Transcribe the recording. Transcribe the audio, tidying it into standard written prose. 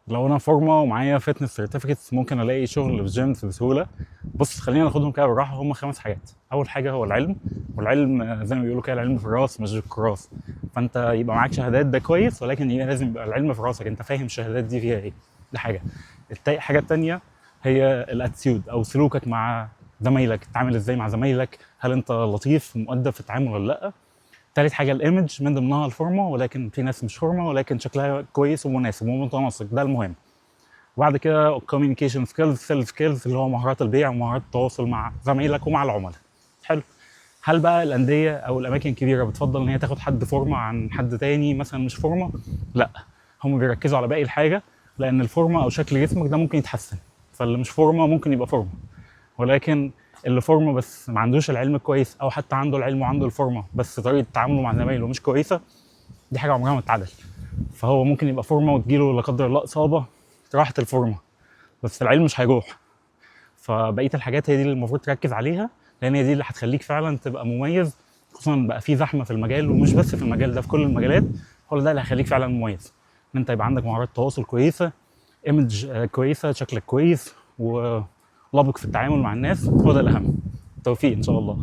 لو انا فورمه ومعايا فيتنس سيرتيفيكتس ممكن الاقي شغل في جيمز بسهوله. بص خلينا ناخدهم كده بالراحه، هم 5 حاجات. اول حاجه هو العلم، والعلم زي ما بيقولوا كده العلم في الراس مش في الكراس. فانت يبقى معاك شهادات ده كويس، ولكن لازم يبقى العلم في راسك، انت فاهم الشهادات دي فيها ايه. دي حاجه. الحاجه التانيه هي الاتيتيود او سلوكك مع زمايلك، تتعامل ازاي مع زمايلك، هل انت لطيف ومؤدب في التعامل ولا لا. تالت حاجه الايمج، من ضمنها الفورمه، ولكن في ناس مش فورمه ولكن شكلها كويس ومناسب ومتناسق، ده المهم. وبعد كده communication skills sales skills اللي هو مهارات البيع ومهارات التواصل مع زمايلك ومع العملاء. حلو. هل بقى الانديه او الاماكن الكبيره بتفضل ان هي تاخد حد فورمه عن حد تاني مثلا مش فورمه؟ لا، هم بيركزوا على باقي الحاجه، لان الفورمه او شكل جسمك ده ممكن يتحسن، فاللي مش فورمه ممكن يبقى فورمه، ولكن اللي فورمه بس ما عندوش العلم كويس، او حتى عنده العلم وعنده الفورمه بس طريقه تعامله مع زمايله مش كويسه، دي حاجه عمرها ما تتعدل. فهو ممكن يبقى فورمه وتجيله لا قدر الله اصابه، راحت الفورمه بس العلم مش هيروح. فبقيه الحاجات هي دي اللي المفروض تركز عليها، لان هي دي اللي هتخليك فعلا تبقى مميز، خصوصا بقى في زحمه في المجال، ومش بس في المجال ده، في كل المجالات. هو ده اللي هيخليك فعلا مميز، ان انت يبقى عندك مهارات تواصل كويسه، ايمج كويسه، شكلك كويس، ولبق في التعامل مع الناس، هو ده الاهم. توفيق ان شاء الله.